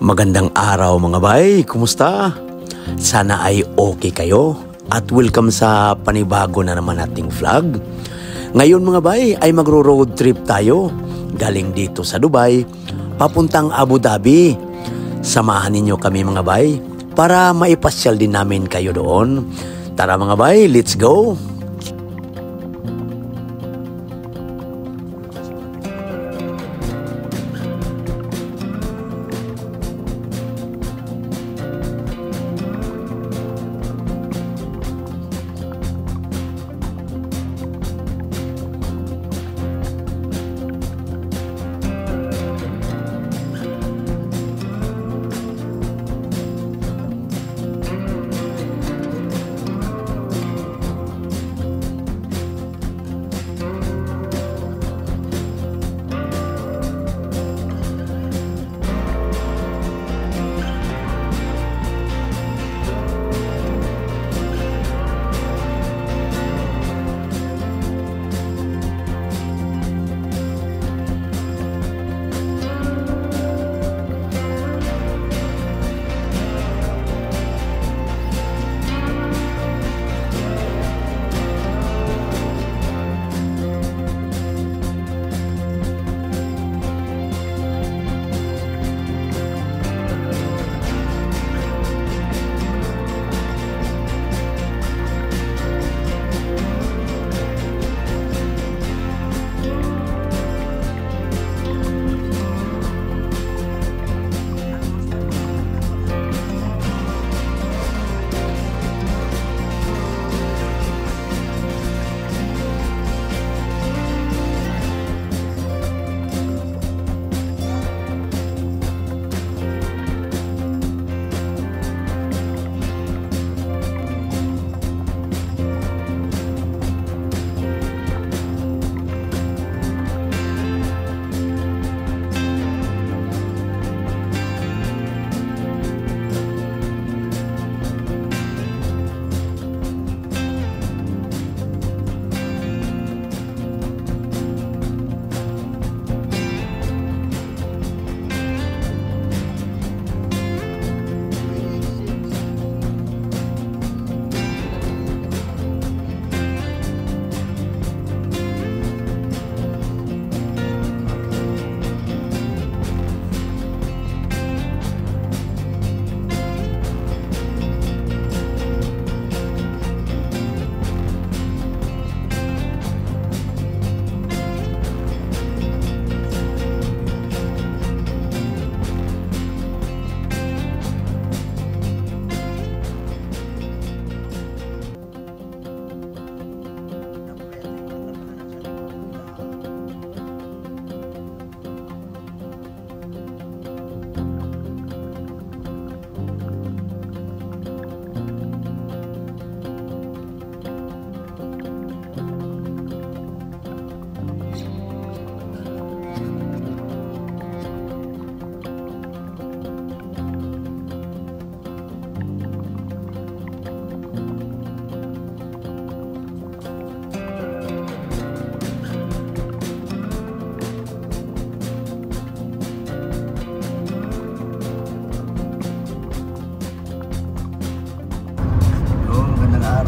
Magandang araw mga bay, kumusta? Sana ay okay kayo at welcome sa panibago na naman nating vlog. Ngayon mga bay ay magro-road trip tayo galing dito sa Dubai papuntang Abu Dhabi. Samahan ninyo kami mga bay para maipasyal din namin kayo doon. Tara mga bay, let's go!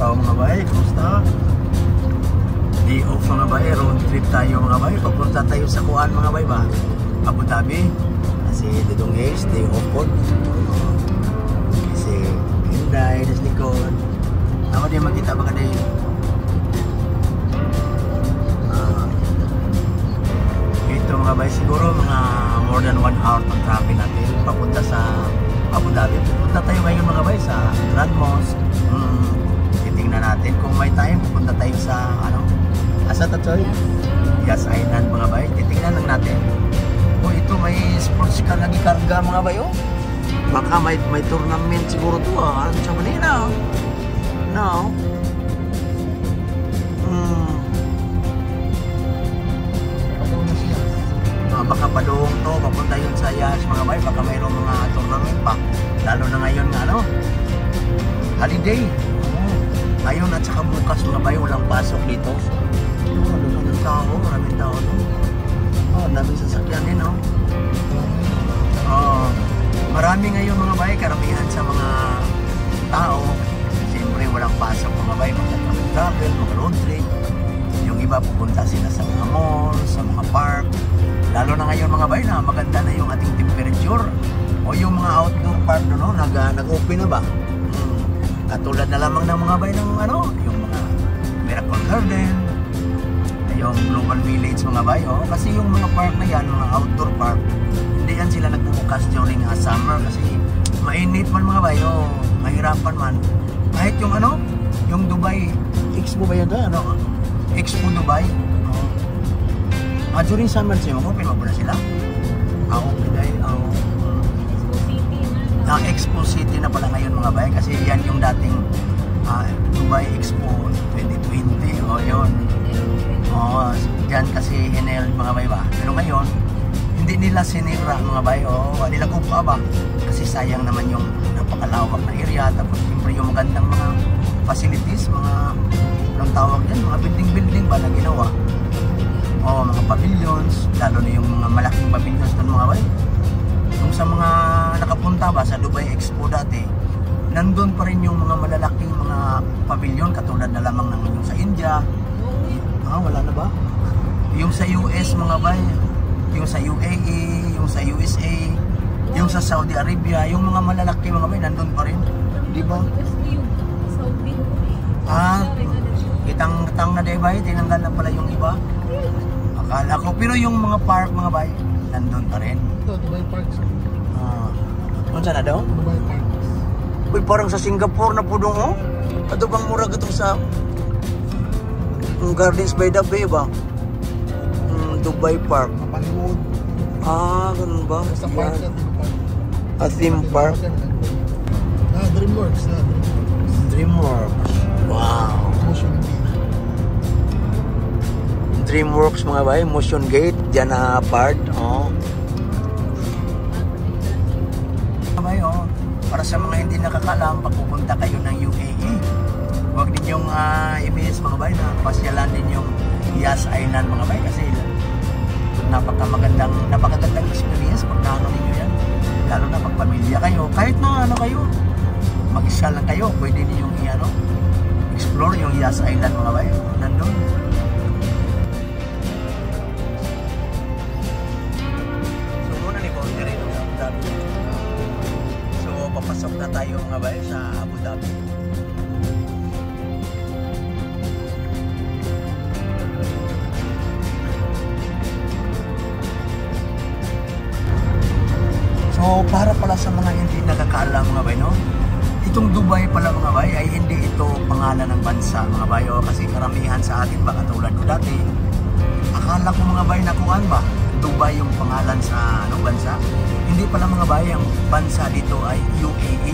Mga bay, kumusta? Day off mga bay, road trip tayo mga bay. Papunta tayo sa Kuan mga bay ba? Abu Dhabi. Kasi Dudong Ace, day off po. Kasi Hyundai, das likod. Ako din magkita baka day. Ito mga bay, siguro mga more than 1 hour ng traffic natin papunta sa Abu Dhabi. Pupunta tayo ngayon mga bay sa Grand Mosque. Tingnan natin kung may time, pupunta tayo sa asa Tatoy? Yas Island mga bay. Titingnan lang natin. O ito may sports car na gikarga mga bay oh. Baka may tournament siguro to ano sa Manila. No. Baka padung to, papunta yun sa Yas mga bay. Baka mayroong mga tournament pa. Lalo na ngayon nga holiday. Ngayon at saka bukas mga bay, walang pasok dito. Maraming tao no? Daming sasakyan din no? iba pupunta sila sa mga mall, sa mga park. Lalo na ngayon mga bay na maganda na yung ating temperature. O yung mga outdoor park no, nag-open na ba? Katulad na lamang ng mga bay ng yung mga Miracle Garden, yung Global Village mga bay. Kasi yung mga park na yan, mga outdoor park, hindi yan sila nagbubukas during summer kasi mainit man mga bay. Mahirapan man. Kahit yung yung Dubai Expo ba yun doon? Expo Dubai. During summer siya, open mo na sila? Open dahil Expo City na pala ngayon mga bay kasi yan yung dating Dubai Expo 2020 yun. Diyan kasi hinel mga bay ba. Pero ngayon hindi nila sinira mga bay nila kupa ba kasi sayang naman yung napakalawak na area tapos siyempre yung magandang mga facilities, mga anong tawag yan, mga building ba na ginawa mga pavilions, lalo na yung mga malaking pavilions doon mga bay. Kung sa mga nakapunta ba sa Dubai Expo dati, nandun pa rin yung mga malalaking mga pavilion katulad na lamang ng yung sa India. Wala na ba? Yung sa US mga bay, yung sa UAE, yung sa USA, yung sa Saudi Arabia, yung mga malalaki mga bay nandun pa rin, di ba? Kitang na day bay, tinanggal na pala yung iba. Akala ko, pero yung mga park mga bay nandun pa rin. Ito, Dubai Parks. Ano na daw? Dubai Parks. Uy, parang sa Singapore na po doon, Ato bang mura ito sa Gardens by the Bay ba? Dubai Park. Kapangwood. Ganun ba? Sa park na theme park. DreamWorks. DreamWorks. Wow. DreamWorks mga bay, Motion Gate, dyan na part. Para sa mga hindi nakakalam, pag pupunta kayo ng UAE, huwag ninyong i-miss mga bay na pasyalan din yung Yas Island mga bay kasi napakagandang experience pag nakano ninyo yan. Lalo na pag pamilya kayo, kahit na kayo, mag-isa lang kayo, pwede ninyong explore yung Yas Island mga bay. Nandun. Papasok na tayo mga bay sa Abu Dhabi. So para pala sa mga hindi nakakaalam mga bay itong Dubai pala mga bay ay hindi ito pangalan ng bansa mga bay kasi karamihan sa atin ba katulad ko dati akala ko mga bay nakuan ba Dubai yung pangalan sa bansa. Hindi pala mga bay, ang bansa dito ay UAE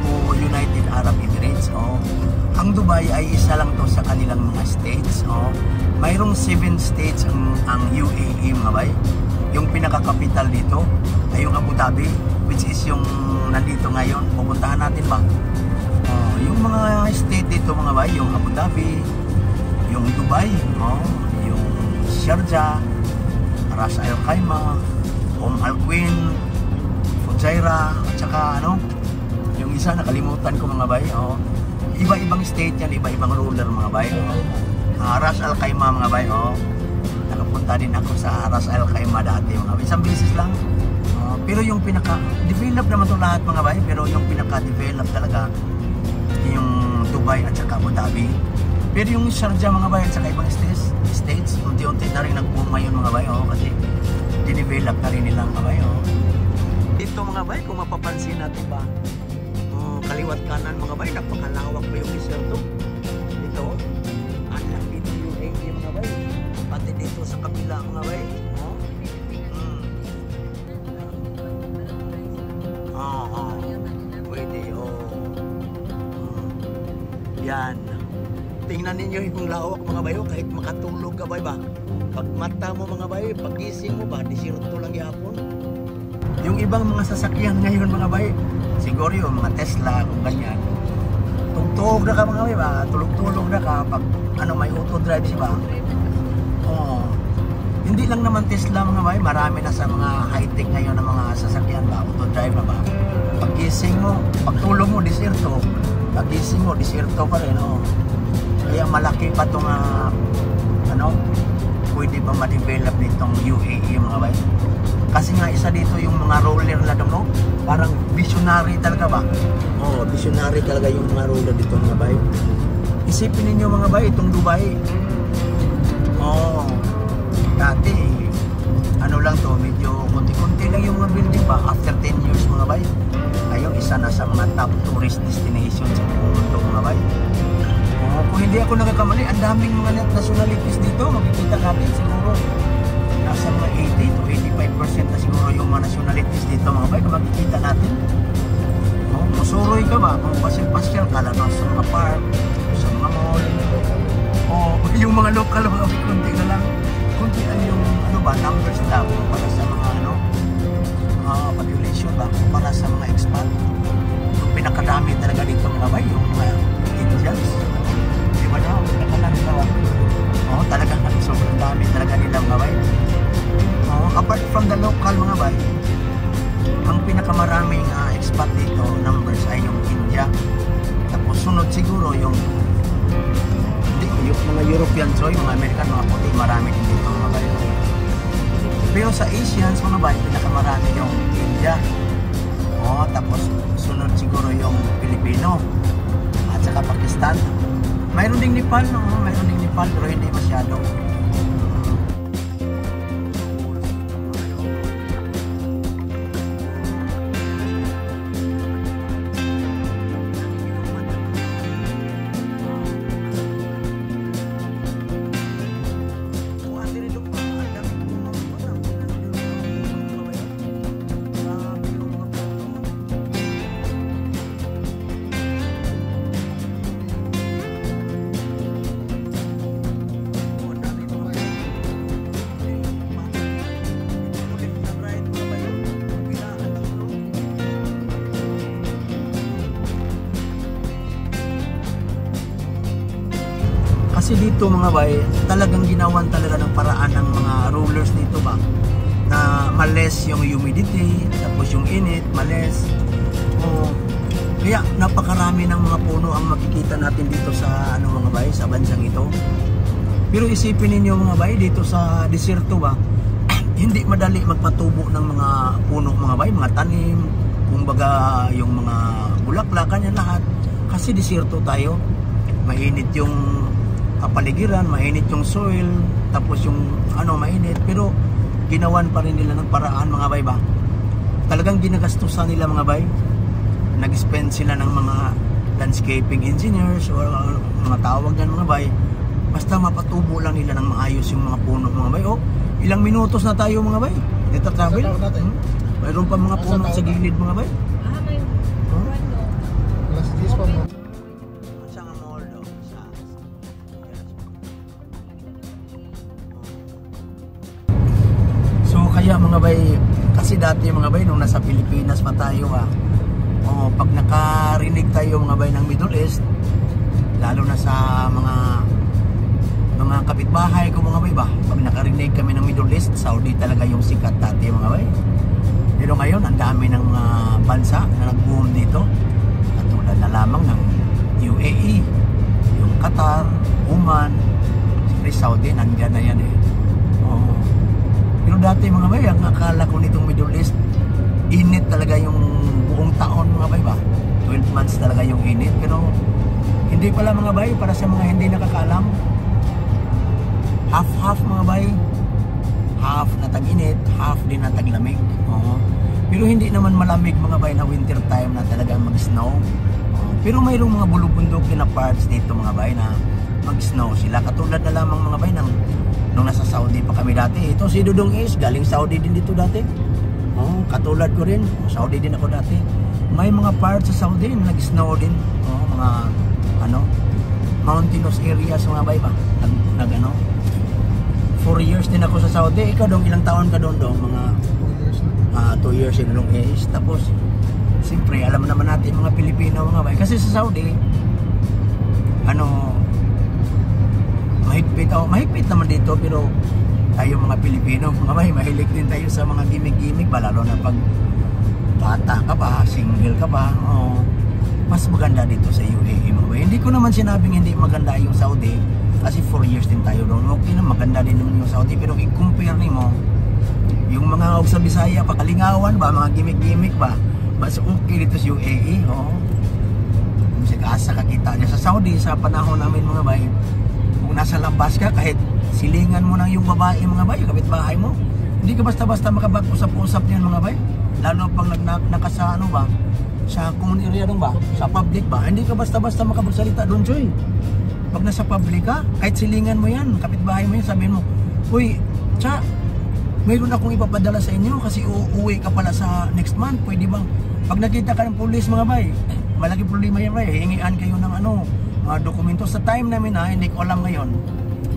o United Arab Emirates. Ang Dubai ay isa lang to sa kanilang mga states. Mayroong 7 states ang UAE mga bay. Yung pinaka-capital dito ay yung Abu Dhabi, which is yung nandito ngayon. Pupuntahan natin ba? Yung mga state dito mga bay, yung Abu Dhabi, yung Dubai, yung Sharjah, Ras Al Khaimah, Al Quwain, Fujairah, at saka yung isa nakalimutan ko mga bay. Iba-ibang state yan, iba-ibang ruler mga bay. Ras Al Khaimah mga bay. Nakapunta din ako sa Ras Al Khaimah dati mga bay. Isang beses lang. Pero yung pinaka-develop naman itong lahat mga bay, pero yung pinaka-develop talaga yung Dubai at saka Abu Dhabi. Pero yung Sharjah mga bay at saka ibang states, unti-unti na rin nag-boom ngayon mga bay kasi dinevelop na rin nilang mga bay. Dito mga bay, kung mapapansin natin ba, kaliwat kanan mga bay, napakalawak pa yung desierto. Dito, ang laki ng UAE mga bay. Pati dito sa kabila mga bay. Pwede, yan. Tingnan ninyo yung lawak mga bayo, kahit makatulog ka bay ba? Pag mata mo mga bay, pagising mo ba, desierto lang yapon. Yung ibang mga sasakyan ngayon mga bay, siguro yung mga Tesla kung ganyan, tugtog na ka mga bay ba, tulog-tulog na ka pag may auto drive siya ba. Hindi lang naman Tesla mga bay, marami na sa mga high-tech ngayon na mga sasakyan ba, auto drive na ba. Pagising mo, pagtulog mo desierto, pagising mo desierto pa rin. Kaya malaki pa itong ma-develop nitong UAE mga bay. Kasi nga isa dito yung mga roller na no? Parang visionary talaga ba? Oo, visionary talaga yung mga roller dito mga bay. Isipin ninyo mga bay, itong Dubai. Oo, dati, ano lang to, medyo konti-konti lang yung mga building ba? After 10 years mga bay. Ngayon, isa na sa mga top tourist destination sa buong mundo mga bay. Oo, kung hindi ako nakakamali, ang daming mga nationalities dito, makikita natin siguro. Nasa mga 80 to 85% na siguro yung mga nationalities dito mga bay, kung makikita natin. Oo, musuroy ka ba? Kung pasyal-pasyal ka lang sa mga park, sa mga mall. Oo, yung mga local mga kunti na lang. Kunti ang yung ano ba, numbers lang para sa mga ano, population ba, para sa mga expat. Yung pinakadami talaga dito mga bay, yung mga Indians. Di ba daw? Pinakadami daw. Oo, talaga sobrang dami talaga nila mga bay. Oo, apart from the local mga bay, ang pinakamaraming expat dito numbers ay yung India. Tapos sunod siguro yung mga European, so yung mga American, mga puti, marami din dito mga bay. Pero sa Asians mga bay, pinakamarami yung India. Oo, tapos sunod siguro yung Pilipino at saka Pakistan. Mayroon ding Nepal, no? Mayroon ding Nepal pero hindi masyado. Kasi dito mga bay, talagang ginawan talaga ng paraan ng mga rollers dito ba na males yung humidity, tapos yung init, males. O, kaya napakarami ng mga puno ang makikita natin dito sa ano mga bay, sa bansang ito. Pero isipin ninyo mga bay, dito sa desierto ba, hindi madali magpatubo ng mga puno mga bay, mga tanim, kumbaga yung mga bulaklak, kanya lahat. Kasi desierto tayo, mainit yung kapaligiran, mainit yung soil, tapos yung ano mainit, pero ginawan pa rin nila ng paraan mga bay ba. Talagang ginagastusan nila mga bay. Nag-spend sila ng mga landscaping engineers or mga tawag yan mga bay. Basta mapatubo lang nila ng maayos yung mga puno mga bay. Oh, ilang minutos na tayo mga bay. Dito travel. Mayroon pa mga puno sa gilid mga bay. May ano. Alas 10 pa mo. Kaya mga bay, kasi dati mga bay nung nasa Pilipinas pa tayo pag nakarinig tayo mga bay ng Middle East, lalo na sa mga kapitbahay ko mga bay ba, pag nakarinig kami ng Middle East, Saudi talaga yung sikat dati mga bay. Pero ngayon ang dami ng mga bansa na nag-boom dito, katulad na lamang ng UAE, yung Qatar, Oman, siyempre Saudi, nandyan na yan eh. Pero dati mga bay, ang akala ko nitong Middle East, init talaga yung buong taon mga bay ba? 12 months talaga yung init. Pero hindi pala mga bay, para sa mga hindi nakakaalam, half-half mga bay. Half na tag-init, half din na tag-lamig. Pero hindi naman malamig mga bay na winter time na talaga mag-snow. Pero mayroong mga bulubundok na parts dito mga bay na mag-snow sila. Katulad na lamang mga bay ng nung nasa Saudi pa kami dati. Ito si Dudong Is, galing Saudi din dito dati. Katulad ko rin, Saudi din ako dati. May mga parts sa Saudi na nag-snow din. Mga mountainous areas mga bay ba? Nag 4 years din ako sa Saudi. Ikaw dong, ilang taon ka doon dong? Mga 2 years in Dudong Is. Tapos, siyempre, alam naman natin mga Pilipino mga bay. Kasi sa Saudi, mahigpit naman dito, pero tayo mga Pilipino, mga bay, mahilig din tayo sa mga gimmick-gimmick ba, lalo na pag bata ka ba, single ka ba, mas maganda dito sa UAE mga bay. Hindi ko naman sinabing hindi maganda yung Saudi, kasi 4 years din tayo doon. Okay na, maganda din naman yung Saudi, pero i-compare ni mo yung mga sa Bisaya, pakalingawan ba, mga gimmick-gimmick ba, mas okay dito sa UAE, oh. Asa ka kita niya sa Saudi sa panahon namin mga bay, kung nasa labas ka, kahit silingan mo ng yung babae mga bay, kapitbahay mo, hindi ka basta-basta makapag-usap-usap niyan mga bay, lalo pag nakasa ano ba, sa common area doon ba, sa public ba, hindi ka basta-basta makapagsalita doon, Joy. Pag nasa public ka, kahit silingan mo yan, kapitbahay mo yan, sabihin mo, uy, tsa, mayroon akong ipapadala sa inyo kasi uuwi ka pala sa next month, pwede bang, pag nakita ka ng police mga bay, malaki problema yan, bay, hingian kayo ng ano, mga dokumento. Sa time namin ha, hindi ko alam ngayon.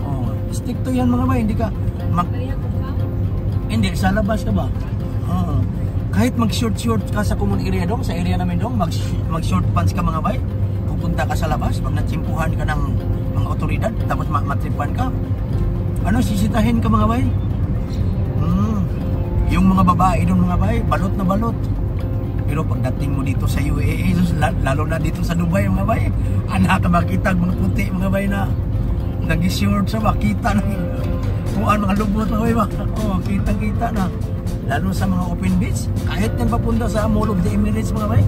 Oh, stick to yan mga bay, hindi ka hindi, sa labas ka ba? Kahit mag-short ka sa common area dong, sa area namin dong, mag-short pants ka mga bay, pupunta ka sa labas, pag natsimpuhan ka ng mga otoridad, tapos matripan ka, ano, sisitahin ka mga bay. Yung mga babae doon mga bay, balot na balot. Pero pagdating mo dito sa UAE, lalo na dito sa Dubai mga bay, anak ka makita mga puti mga bay na nag-short sa makita na kung ano mga lubot mga bay ba. Oh, kita na. Lalo sa mga open beach, kahit yan papunta sa Mall of the Emirates mga bay,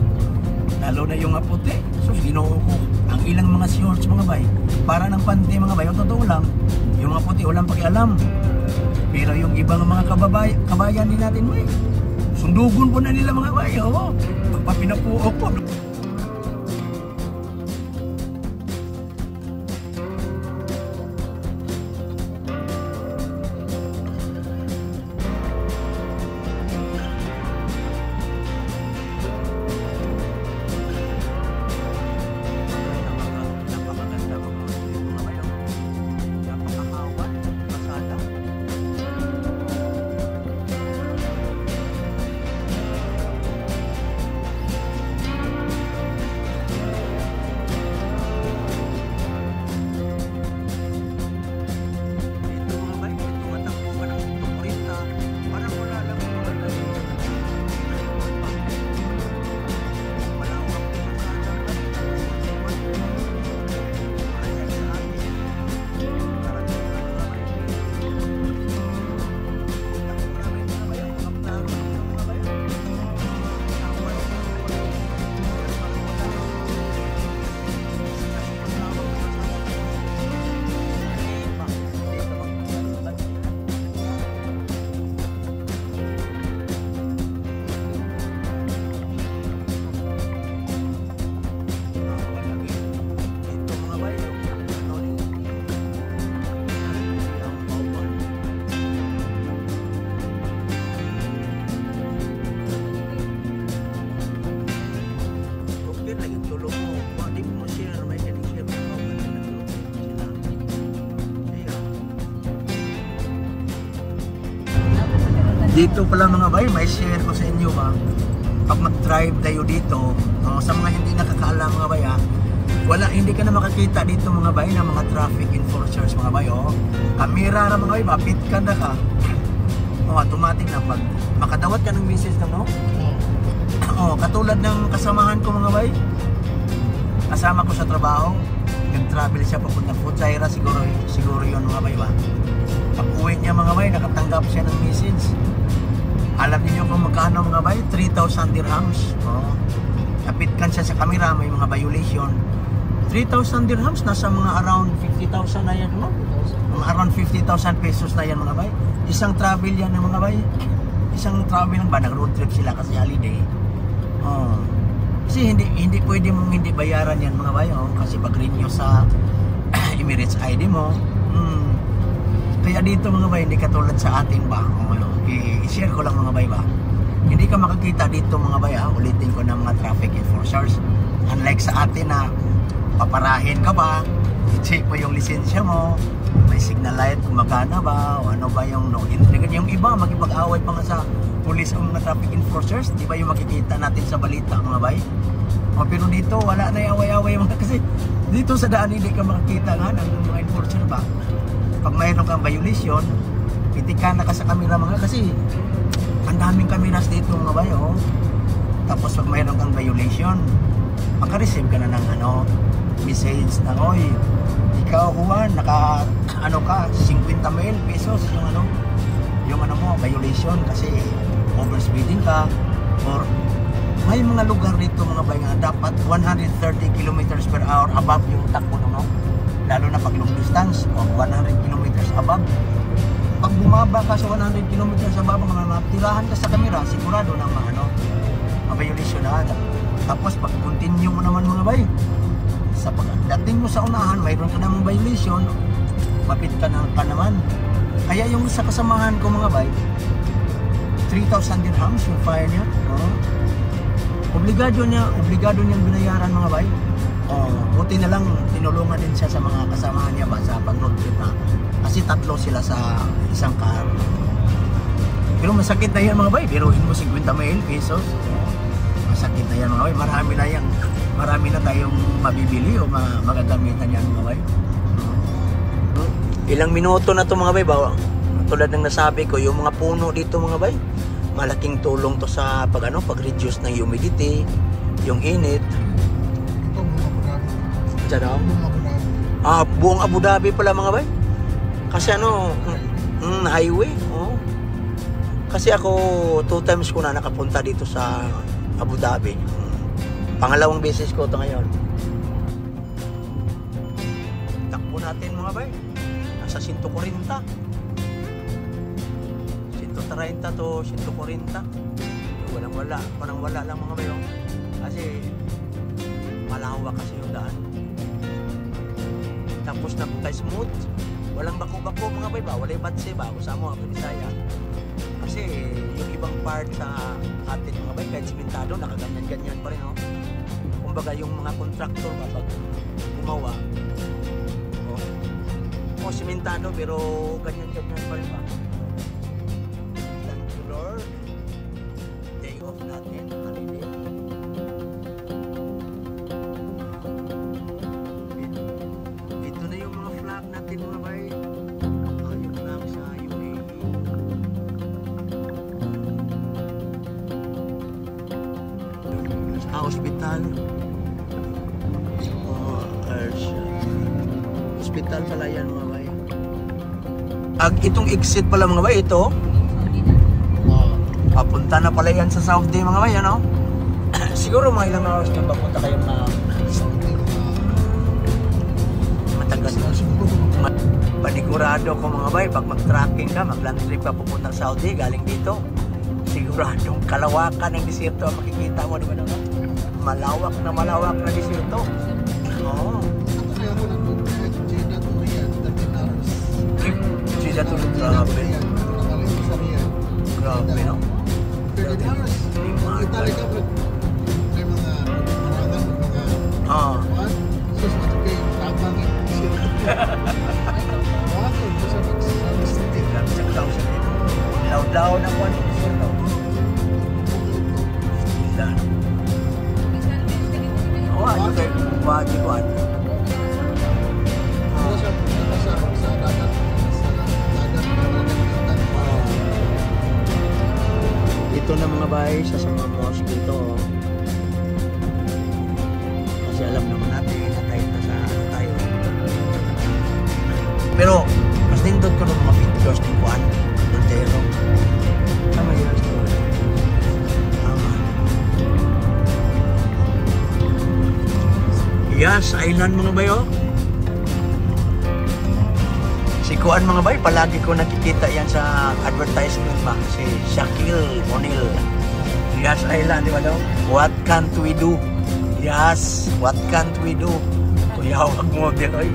lalo na yung mga puti. So ginoo ko ang ilang mga shorts mga bay, para ng panty mga bay. O totoo lang, yung mga puti walang pakialam. Pero yung ibang mga kabayan din natin bay, sundugon po na nila mga bayo. Pagpapinapuo po. Dito pala mga bay, may share ko sa inyo ba, pag mag-drive tayo dito, sa mga hindi nakakaalam mga bay wala, hindi ka na makakita dito mga bay ng mga traffic enforcers mga bay. Kamera na mga bay, mapit ka na ka, automatic na pag makadawat ka ng message na katulad ng kasamahan ko mga bay, kasama ko sa trabaho, nag-travel siya papunta Fujairah, siguro yun mga bay ba. Pag uwi niya mga bay, nakatanggap siya ng message. Alam niyo kung magkano mga bay? 3,000 dirhams. Napitkan siya sa camera, may mga violation. 3,000 dirhams, nasa mga around 50,000 na yan, no? Mga around 50,000 pesos na yan mga bay. Isang travel yan mga bay. Isang travel lang ba? Nag-road trip sila kasi holiday. Kasi hindi pwede mong hindi bayaran yan mga bay. Kasi pag-renew sa Emirates ID mo. Kaya dito mga bay, hindi katulad sa atin ba, i-share ko lang mga bay ba, hindi ka makakita dito mga bay ulitin ko ng mga traffic enforcers. Unlike sa atin na paparahin ka ba, i-check mo yung lisensya mo, may signal light kung magkana ba, o ano ba yung yung iba makipag-away pa nga sa police o mga traffic enforcers, di ba yung makikita natin sa balita mga bay. Pero dito wala na yung away-away mga, kasi dito sa daan hindi ka makikita nga ng mga enforcer ba. Pag mayroon kang violation, pitikan na ka sa camera mga, kasi ang daming cameras dito mga bayo. Tapos pag mayroon kang violation, makareceive ka na ng message na, oy, di ikaw Juan, ano ka, 50,000 pesos yung ano mo, violation kasi overspeeding ka, or may mga lugar dito mga bay nga dapat 130 kilometers per hour above yung takbo no? Lalo na pag long distance o 100 kilometers above. Pag bumaba ka sa 100 kilometers above, mga matirahan ka sa kamera, sigurado na ma-violation na agad. Tapos pag continue mo naman mga bay, sa pagdating mo sa unahan, mayroon ka namang violation, mapit ka naman. Kaya yung sa kasamahan ko mga bay, 3,000 dirhams yung fine niya. Obligado niyang binayaran mga bay. Buti na lang tinulungan din siya sa mga kasamahan niya ba sa pag-road trip na. Kasi 3 sila sa isang car. Pero masakit na yan mga bay. Biruin mo 50,000 pesos. Masakit na yan mga bay. Marami na tayong mabibili o magagamitan yan mga bay. Ilang minuto na to mga bay ba? Tulad ng nasabi ko, yung mga puno dito mga bay, malaking tulong to sa pag-reduce ng humidity, yung init. Buong Abu Dhabi pala mga bay. Kasi highway. Kasi ako 2 times ko na nakapunta dito sa Abu Dhabi. Pangalawang beses ko ito ngayon. Takbo natin mga bay. Nasa 140. 130 to 140. Parang wala lang mga bayo. Kasi malawak kasi yung daan. Tapos napaka-smooth. Walang bako-bako mga bay ba? Walay batse ba? Usama ako Bisaya. Kasi yung ibang part sa atin mga bay, kahit simentado, nakaganyan-ganyan pa rin. Kumbaga yung mga contractor kapag gumawa, simentado pero ganyan-ganyan pa rin ba? Day off natin, holiday. Ito na yung mga flag natin mga bay. Ayun lang sa UAE. Sa hospital. Hospital pala yan mga bay. Itong exit pala mga bay, ito. Papunta na pala yan sa Saudi mga bay, siguro mga ilang hours na papunta kayo na matagal. Panigurado ko mga bay, pag mag-tracking ka, mag-land trip ka pupunta sa Saudi, galing dito, siguradong kalawakan ng desierto ang makikita mo, di ba naman? Malawak na desierto. Jeddah to Riyadh. Grabe, no? 13 hours. Itali ka po. May mga marangan, mga sus, matugay, tabang, Law-law na po. Wajib. Ito na mga bay sa mga mosque dito. Kasi alam naman natin na tayo. Pero mas nindot ko ng mga pictures ng Juan Montero. Tama yun. Yas Island mga bayo. Si Kuan mga bay, palagi ko nakikita yan sa advertisement ba? Si Shaquille O'Neal. Yas Island, di ba daw? What can't we do? Yes, what can't we do? Tuyawag model, oy.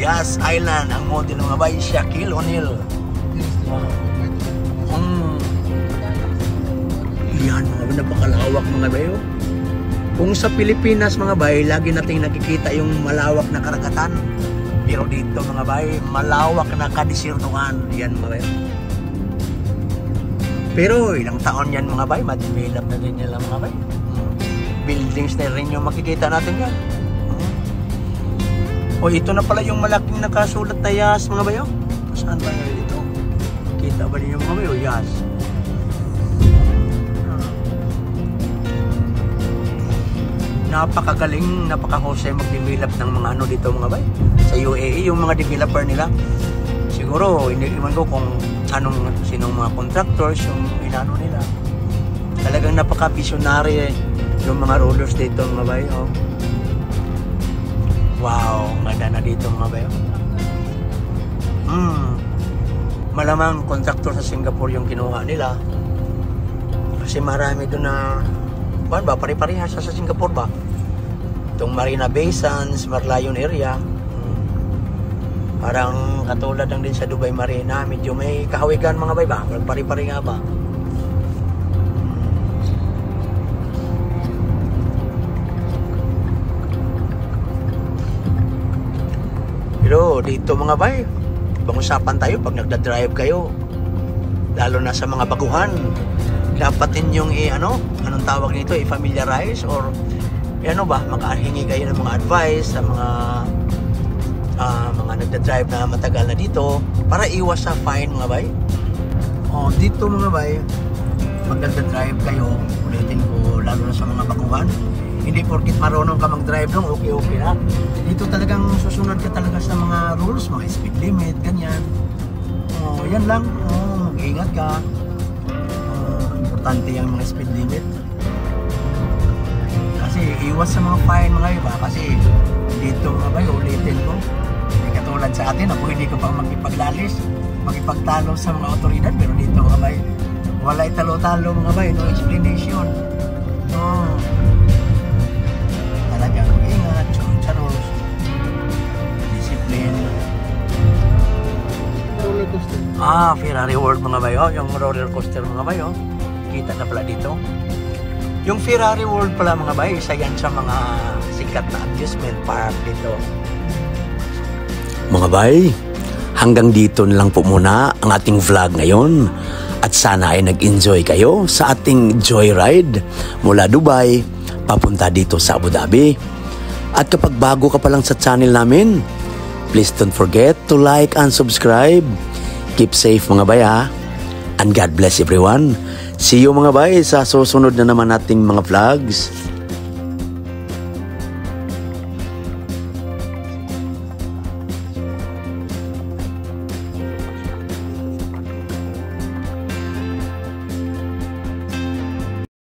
Yas Island, ang model mga bay, Shaquille O'Neal. Yan, mga napakalawak mga bayo. Kung sa Pilipinas mga bay, lagi nating nakikita yung malawak na karagatan. Pero dito mga bay, malawak na kadesiertuhan. Yan mga bay. Pero ilang taon yan mga bay, ma-develop na rin nila mga bay. Buildings na rin yung makikita natin yan. Ito na pala yung malaking nakasulat na Yas mga bay. Saan ba yan dito? Kita ba niyo mga bay? Yas. napakagaling, napakahusay mag-develop ng mga ano dito mga bay. Sa UAE, yung mga developer nila. Siguro, hindi naman ko kung sinong mga contractors yung inano nila. Talagang napaka-visionary yung mga rollers dito mga bay. Oh. Wow, ganda na dito mga bay. Malamang contractor sa Singapore yung kinuha nila. Kasi marami doon na pare-parehas sa Singapore ba? Itong Marina Bay Sands, Merlion area. Parang katulad lang din sa Dubai Marina, medyo may kahawigan mga bay ba? Pare-pare nga ba? Pero dito mga bay, bang-usapan tayo pag nagda-drive kayo, lalo na sa mga baguhan, dapat yung anong tawag nito, i-familiarize or makahingi kayo ng mga advice sa mga nagda-drive na matagal na dito para iwas sa fine mga bay. Dito mga bay, pag nagda-drive kayo, ulitin ko, lalo na sa mga baguhan, hindi porkit marunong ka mag-drive lang, okay na. Dito talagang susunod ka talaga sa mga rules, mga speed limit, ganyan. Yan lang, mag-ingat ka. Importante yung mga speed limit. Kasi iwas sa mga fine mga iba. Kasi dito mga bay, ulitin ko. Hindi katulad sa atin, ako hindi ko pang magipaglalis, magipagtalo sa mga otoridad. Pero dito mga bay, wala italo-talo mga bay, no explanation. Talagang mag-ingat, sa rules, discipline. Roller coaster. Ferrari World mga bay, yung roller coaster mga bay, kita na pala dito. Yung Ferrari World pala mga bay, isa yan sa mga sikat na amusement park dito. Mga bay, hanggang dito na lang po muna ang ating vlog ngayon. At sana ay nag-enjoy kayo sa ating joyride mula Dubai papunta dito sa Abu Dhabi. At kapag bago ka pa lang sa channel namin, please don't forget to like and subscribe. Keep safe mga bay ha. And God bless everyone. See you mga bay sa susunod na naman nating mga vlogs.